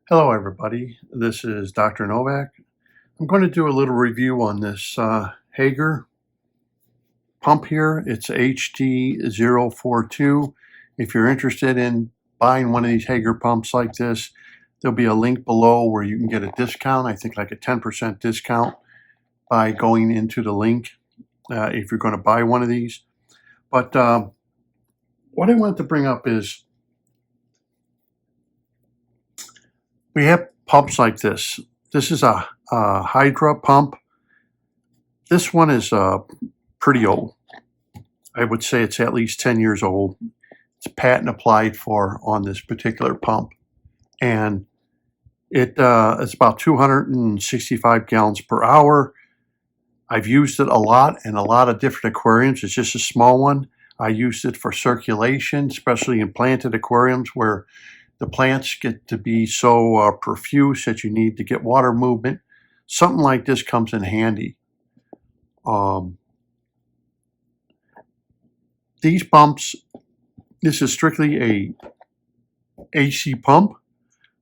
Hello everybody, this is Dr. Novak. I'm going to do a little review on this Hygger pump here. It's HG042. If you're interested in buying one of these Hygger pumps like this, there'll be a link below where you can get a discount, I think like a 10% discount by going into the link if you're going to buy one of these. But what I wanted to bring up is we have pumps like this. This is a Hydra pump. This one is pretty old. I would say it's at least 10 years old. It's patent applied for on this particular pump. And it's about 265 gallons per hour. I've used it a lot in a lot of different aquariums. It's just a small one. I used it for circulation, especially in planted aquariums where the plants get to be so profuse that you need to get water movement. Something like this comes in handy. These pumps, this is strictly a AC pump.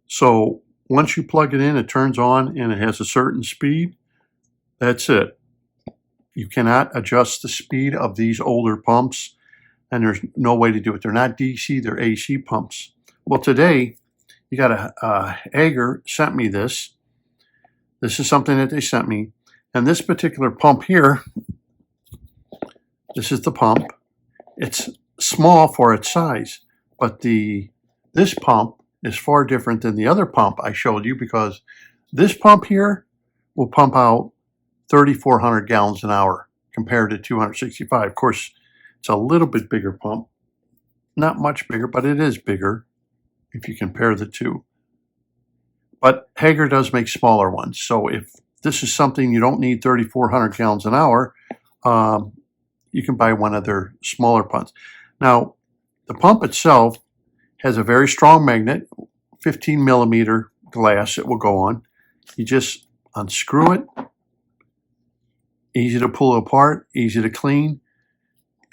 So once you plug it in, it turns on and it has a certain speed. That's it. You cannot adjust the speed of these older pumps, and there's no way to do it. They're not DC, they're AC pumps. Well, today, you got a Hygger sent me this. This is something that they sent me. And this particular pump here, this is the pump. It's small for its size, but this pump is far different than the other pump I showed you, because this pump here will pump out 3,400 gallons an hour compared to 265. Of course, it's a little bit bigger pump. Not much bigger, but it is bigger if you compare the two. But Hygger does make smaller ones. So if this is something you don't need 3,400 gallons an hour, you can buy one of their smaller pumps. Now, the pump itself has a very strong magnet, 15 millimeter glass it will go on. You just unscrew it. Easy to pull apart, easy to clean.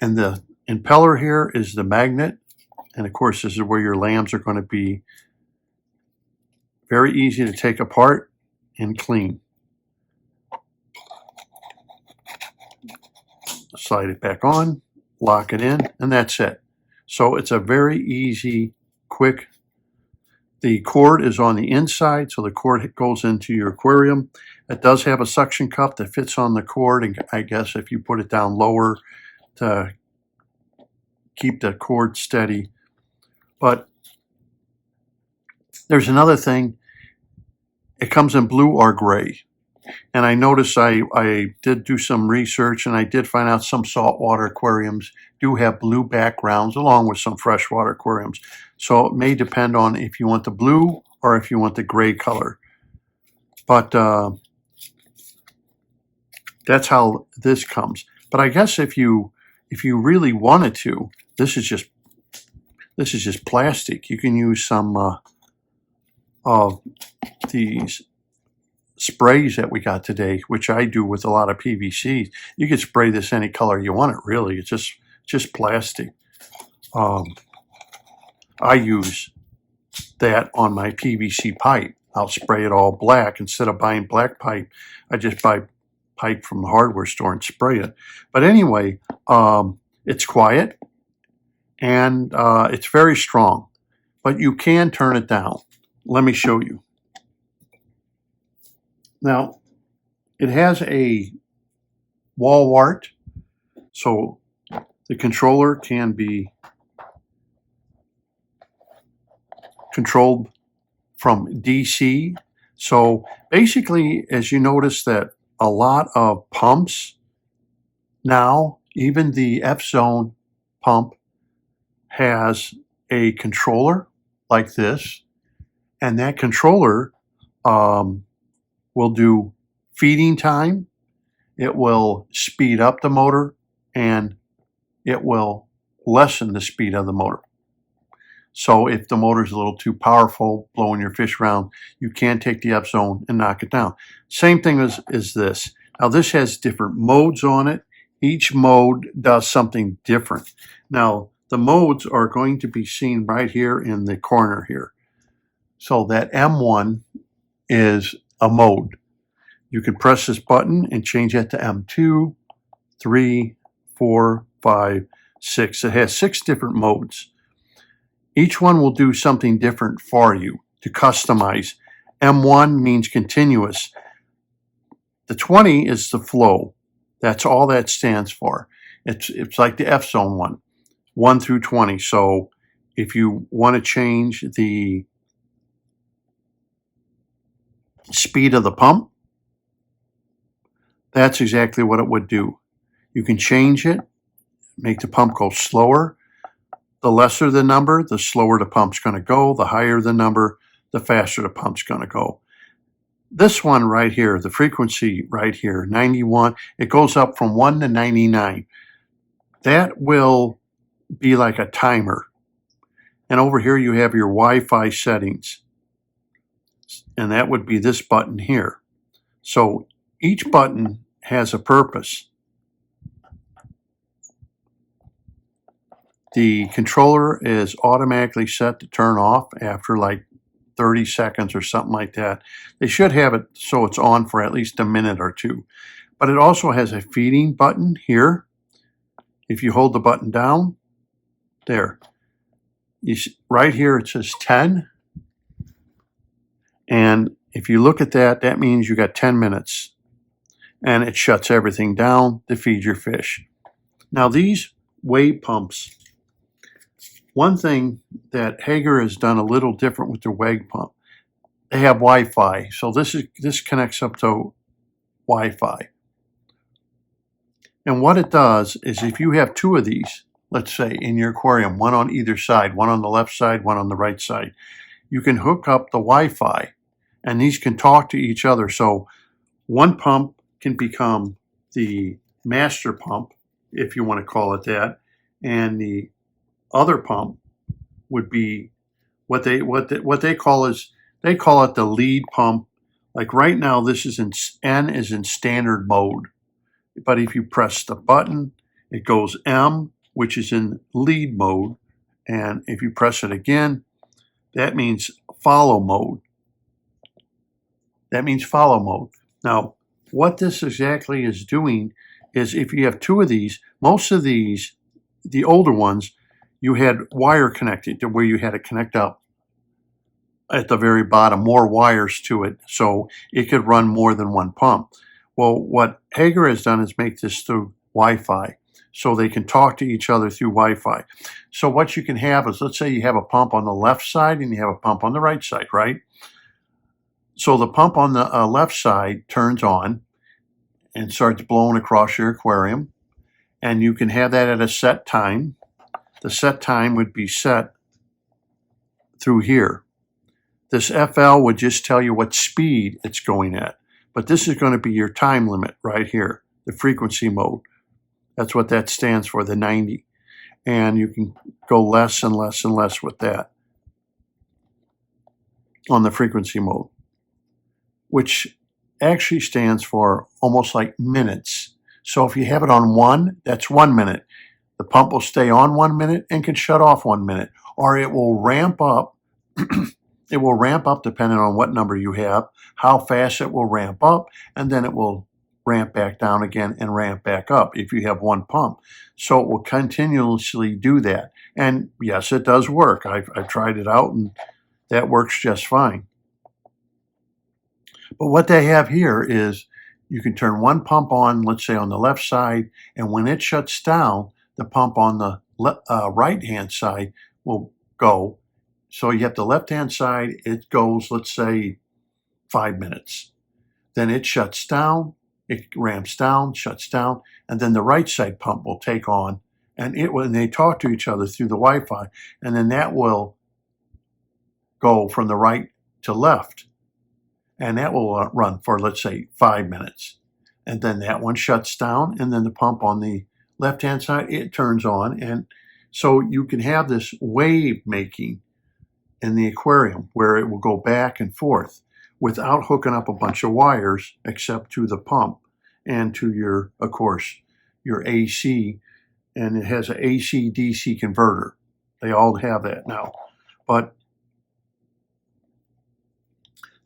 And the impeller here is the magnet. And of course, this is where your lambs are going to be. Very easy to take apart and clean. Slide it back on, lock it in, and that's it. So it's a very easy, quick. The cord is on the inside, so the cord goes into your aquarium. It does have a suction cup that fits on the cord, and I guess if you put it down lower to keep the cord steady. But there's another thing. It comes in blue or gray. And I noticed I did do some research, and I did find out some saltwater aquariums do have blue backgrounds along with some freshwater aquariums. So it may depend on if you want the blue or if you want the gray color. But that's how this comes. But I guess if you really wanted to, this is just plastic. You can use some of these sprays that we got today, which I do with a lot of PVC. You can spray this any color you want it, really. It's just plastic. I use that on my PVC pipe. I'll spray it all black. Instead of buying black pipe, I just buy pipe from the hardware store and spray it. But anyway, it's quiet. And it's very strong, but you can turn it down. Let me show you. Now, it has a wall wart, so the controller can be controlled from DC. So basically, as you notice that a lot of pumps now, even the F-Zone pump, has a controller like this, and that controller will do feeding time, it will speed up the motor, and it will lessen the speed of the motor. So if the motor is a little too powerful, blowing your fish around, you can take the F-Zone and knock it down. Same thing as this. Now this has different modes on it. Each mode does something different. Now, the modes are going to be seen right here in the corner here. So that M1 is a mode. You can press this button and change that to M2, 3, 4, 5, 6. It has 6 different modes. Each one will do something different for you to customize. M1 means continuous. The 20 is the flow. That's all that stands for. It's like the F zone one, 1 through 20. So if you want to change the speed of the pump, that's exactly what it would do. You can change it, make the pump go slower. The lesser the number, the slower the pump's going to go. The higher the number, the faster the pump's going to go. This one right here, the frequency right here, 91, it goes up from 1 to 99. That will be like a timer. And over here you have your Wi-Fi settings. And that would be this button here. So each button has a purpose. The controller is automatically set to turn off after like 30 seconds or something like that. They should have it so it's on for at least a minute or two. But it also has a feeding button here. If you hold the button down, there. Right here it says 10. And if you look at that, that means you got 10 minutes. And it shuts everything down to feed your fish. Now these wave pumps, one thing that Hygger has done a little different with their wave pump, they have Wi-Fi. So this connects up to Wi-Fi. And what it does is if you have 2 of these, let's say in your aquarium, one on either side, one on the left side, one on the right side, you can hook up the Wi-Fi and these can talk to each other. So one pump can become the master pump, if you want to call it that, and the other pump would be what they call it the lead pump. Like right now, this is N is in standard mode, but if you press the button, it goes M, which is in lead mode, and if you press it again, that means follow mode. That means follow mode. Now, what this exactly is doing is if you have 2 of these, most of these, the older ones, you had wire connected to where you had to connect up at the very bottom, more wires to it, so it could run more than one pump. Well, what Hygger has done is make this through Wi-Fi, so they can talk to each other through Wi-Fi. So what you can have is, let's say you have a pump on the left side and you have a pump on the right side, right? So the pump on the left side turns on and starts blowing across your aquarium, and you can have that at a set time. The set time would be set through here. This FL would just tell you what speed it's going at, but this is going to be your time limit right here, the frequency mode. That's what that stands for, the 90. And you can go less and less and less with that on the frequency mode, which actually stands for almost like minutes. So if you have it on 1, that's 1 minute. The pump will stay on 1 minute and can shut off 1 minute, or it will ramp up. It will ramp up depending on what number you have, how fast it will ramp up, and then it will ramp back down again and ramp back up if you have one pump. So it will continuously do that. And yes, it does work. I've tried it out and that works just fine. But what they have here is you can turn one pump on, let's say on the left side, and when it shuts down, the pump on the right-hand side will go. So you have the left-hand side, it goes, let's say, 5 minutes. Then it shuts down, it ramps down, shuts down, and then the right side pump will take on, and they talk to each other through the Wi-Fi, and then that will go from the right to left. And that will run for, let's say, 5 minutes. And then that one shuts down, and then the pump on the left-hand side, it turns on. And so you can have this wave making in the aquarium where it will go back and forth without hooking up a bunch of wires except to the pump and to your, of course, your AC. And it has an AC-DC converter. They all have that now. But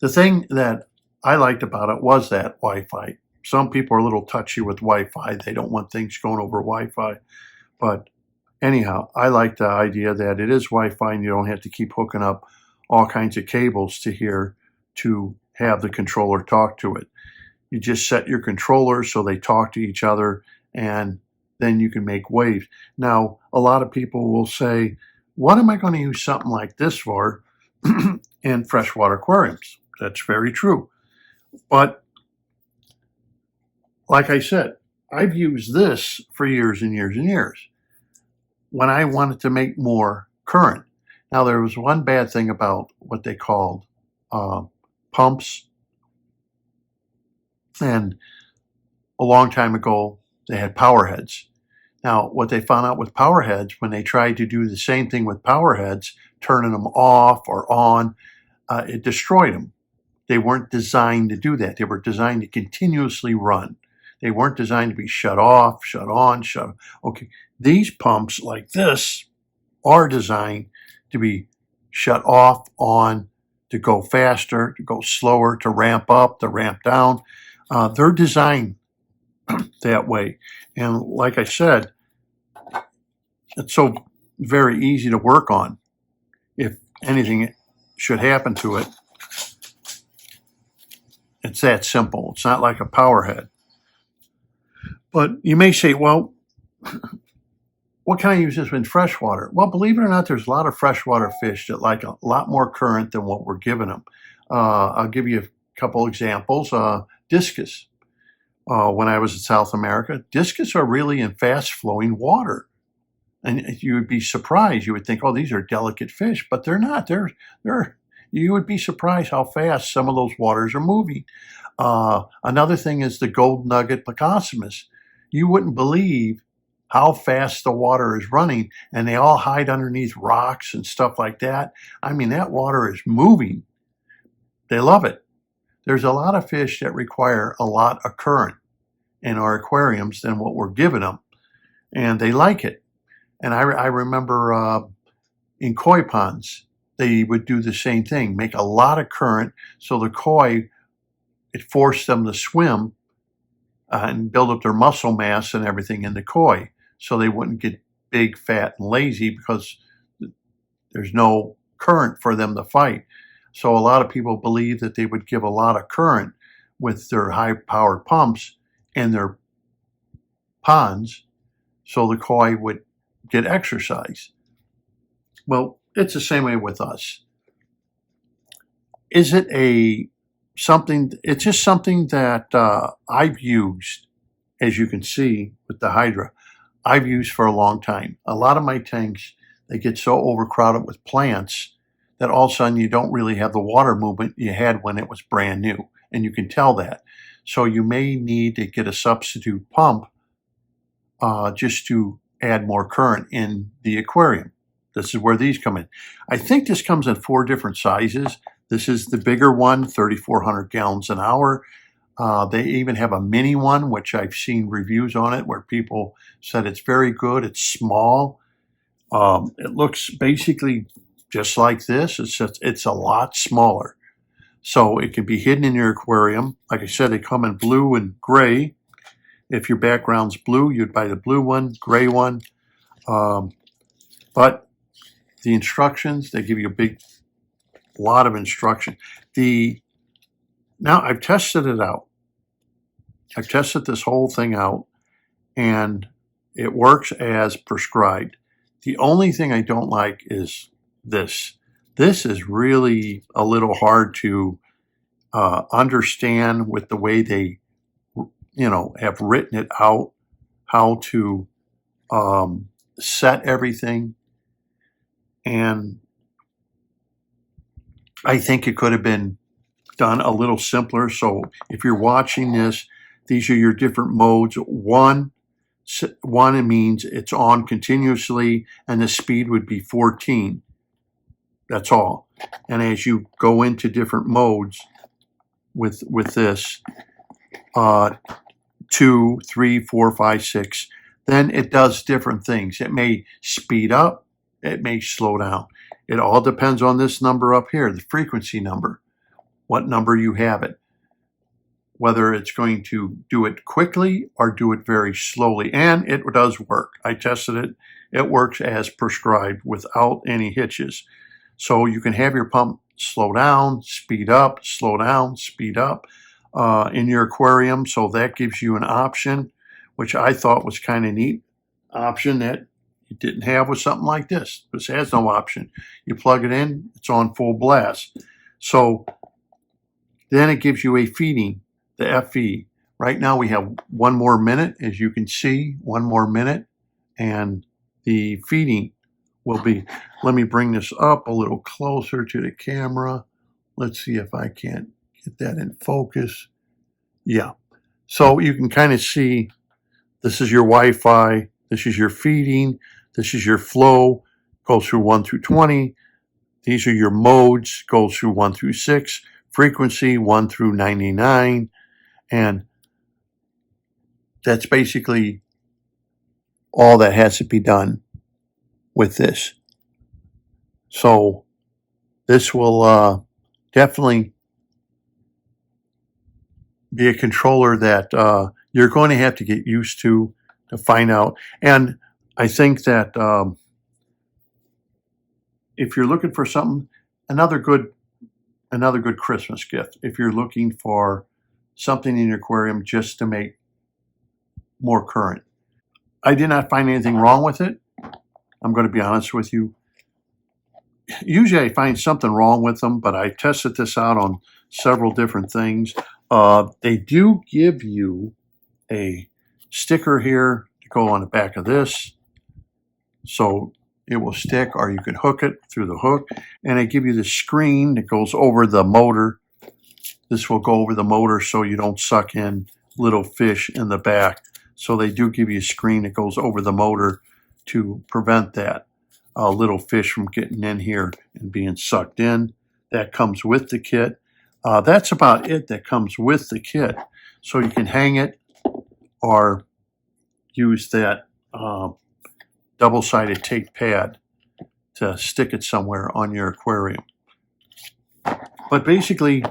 The thing that I liked about it was that Wi-Fi. Some people are a little touchy with Wi-Fi. They don't want things going over Wi-Fi. But anyhow, I like the idea that it is Wi-Fi and you don't have to keep hooking up all kinds of cables to here to have the controller talk to it. You just set your controllers so they talk to each other, and then you can make waves. Now, a lot of people will say, what am I going to use something like this for in freshwater aquariums? That's very true. But like I said, I've used this for years and years and years when I wanted to make more current. Now, there was one bad thing about what they called pumps. And a long time ago, they had power heads. Now, what they found out with power heads, when they tried to do the same thing with power heads, turning them off or on, it destroyed them. They weren't designed to do that. They were designed to continuously run. They weren't designed to be shut off, shut on, shut. Okay, these pumps like this are designed to be shut off, on, to go faster, to go slower, to ramp up, to ramp down. They're designed that way. And like I said, it's so very easy to work on. If anything should happen to it, it's that simple. It's not like a power head. But you may say, well, what can I use this in freshwater? Well, believe it or not, there's a lot of freshwater fish that like a lot more current than what we're giving them. I'll give you a couple examples. Discus. When I was in South America, discus are really in fast-flowing water. And you would be surprised. You would think, oh, these are delicate fish, but they're not. You would be surprised how fast some of those waters are moving. Another thing is the gold nugget Plecostomus. You wouldn't believe how fast the water is running, and they all hide underneath rocks and stuff like that. I mean, that water is moving. They love it. There's a lot of fish that require a lot of current in our aquariums than what we're giving them, and they like it. And I remember in koi ponds, they would do the same thing, make a lot of current, so the koi, it forced them to swim and build up their muscle mass and everything in the koi, so they wouldn't get big, fat, and lazy because there's no current for them to fight. So a lot of people believe that they would give a lot of current with their high-powered pumps in their ponds so the koi would get exercise. Well, it's the same way with us. Is it something? It's just something that I've used, as you can see with the Hydra, I've used for a long time. A lot of my tanks, they get so overcrowded with plants that all of a sudden you don't really have the water movement you had when it was brand new. And you can tell that. So you may need to get a substitute pump just to add more current in the aquarium. This is where these come in. I think this comes in 4 different sizes. This is the bigger one, 3,400 gallons an hour. They even have a mini one, which I've seen reviews on it where people said it's very good. It's small. It looks basically just like this. It's a lot smaller. So it can be hidden in your aquarium. Like I said, they come in blue and gray. If your background's blue, you'd buy the blue one, gray one. But the instructions, they give you a lot of instruction. Now I've tested it out. I've tested this whole thing out, and it works as prescribed. The only thing I don't like is this. This is really a little hard to understand with the way they, have written it out, how to set everything. And I think it could have been done a little simpler. So if you're watching this, these are your different modes. One, it means it's on continuously, and the speed would be 14. That's all. And as you go into different modes with this, 2, 3, 4, 5, 6, then it does different things. It may speed up, it may slow down. It all depends on this number up here, the frequency number. what number you have it, whether it's going to do it quickly or do it very slowly. And it does work. I tested it. It works as prescribed without any hitches. So you can have your pump slow down, speed up, slow down, speed up in your aquarium. So that gives you an option, which I thought was kind of neat. Option that you didn't have with something like this. This has no option. You plug it in, it's on full blast. So then it gives you a feeding, the FE. Right now we have 1 more minute, as you can see, 1 more minute, and the feeding will be, let me bring this up a little closer to the camera. Let's see if I can't get that in focus. Yeah. So you can kind of see, this is your Wi-Fi, this is your feeding, this is your flow, goes through 1 through 20. These are your modes, goes through 1 through 6, frequency 1 through 99, and that's basically all that has to be done with this. So this will definitely be a controller that you're going to have to get used to find out. And I think that if you're looking for something, another good Christmas gift, if you're looking for something in your aquarium just to make more current. I did not find anything wrong with it. I'm going to be honest with you. Usually I find something wrong with them, but I tested this out on several different things. They do give you a sticker here to go on the back of this, so it will stick, or you can hook it through the hook, and they give you the screen that goes over the motor. This will go over the motor so you don't suck in little fish in the back. So they do give you a screen that goes over the motor to prevent that little fish from getting in here and being sucked in. That comes with the kit. That's about it that comes with the kit. So you can hang it or use that double-sided tape pad to stick it somewhere on your aquarium. But basically,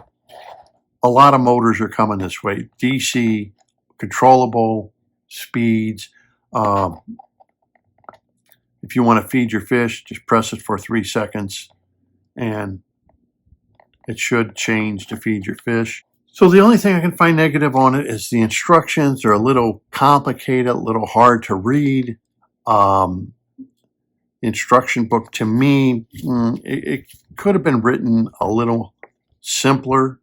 a lot of motors are coming this way. DC, controllable, speeds. If you want to feed your fish, just press it for 3 seconds and it should change to feed your fish. So the only thing I can find negative on it is the instructions. They're a little complicated, a little hard to read. The instruction book, to me, it could have been written a little simpler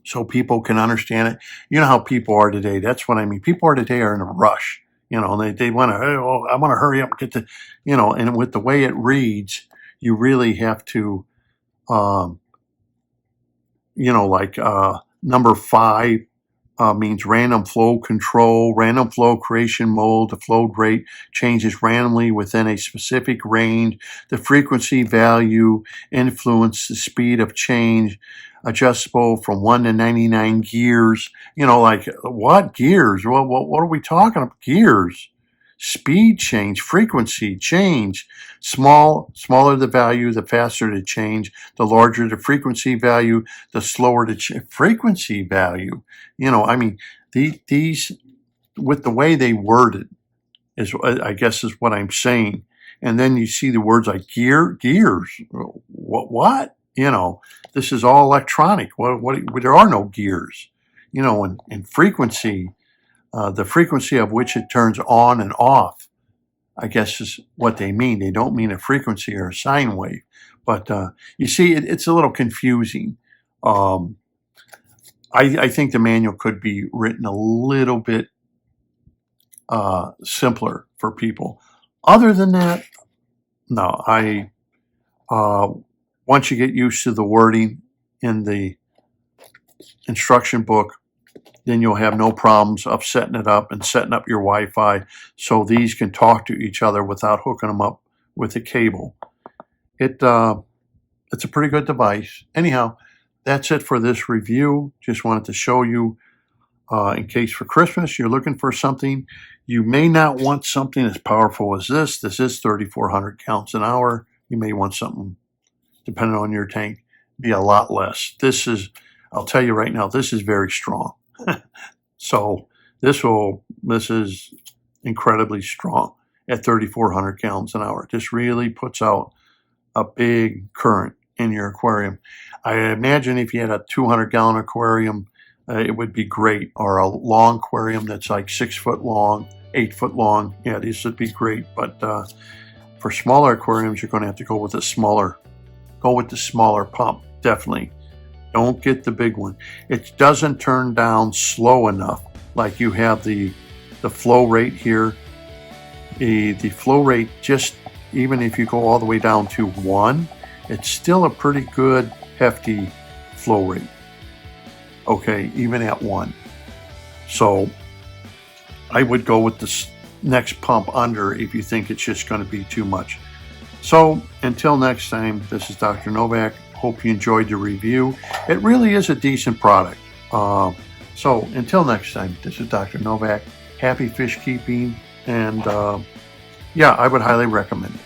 so people can understand it. You know how people are today. That's what I mean. People are today are in a rush. You know, they want to, oh, I want to hurry up and get to, you know, and with the way it reads, you really have to, you know, like number 5 means random flow control, random flow creation mode. The flow rate changes randomly within a specific range. The frequency value influence the speed of change, adjustable from 1 to 99 gears. You know, like what gears? Well, what are we talking about? Gears. Speed change, frequency change. Smaller the value, the faster the change. The larger the frequency value, the slower the frequency value. You know, I mean, these, with the way they worded, is, I guess, is what I'm saying. And then you see the words like gears. What? You know, this is all electronic. There are no gears. You know, and frequency, the frequency of which it turns on and off, I guess is what they mean. They don't mean a frequency or a sine wave. But you see, it's a little confusing. I think the manual could be written a little bit simpler for people. Other than that, no. Once you get used to the wording in the instruction book, then you'll have no problems of setting it up and setting up your Wi-Fi so these can talk to each other without hooking them up with a cable. It's a pretty good device. Anyhow, that's it for this review. Just wanted to show you, in case for Christmas you're looking for something. You may not want something as powerful as this. This is 3,400 gallons an hour. You may want something, depending on your tank, be a lot less. This is, I'll tell you right now, this is very strong. So this is incredibly strong at 3,400 gallons an hour. This really puts out a big current in your aquarium. I imagine if you had a 200-gallon aquarium, it would be great, or a long aquarium that's like 6 foot long, 8 foot long. Yeah, these would be great. But for smaller aquariums, you're going to have to go with the smaller pump. Definitely. Don't get the big one. It doesn't turn down slow enough. Like you have the flow rate here. The flow rate, just even if you go all the way down to 1, it's still a pretty good hefty flow rate. Okay, even at 1. So I would go with the next pump under if you think it's just going to be too much. So until next time, this is Dr. Novak. Hope you enjoyed the review. It really is a decent product. So until next time, this is Dr. Novak. Happy fish keeping, and yeah, I would highly recommend it.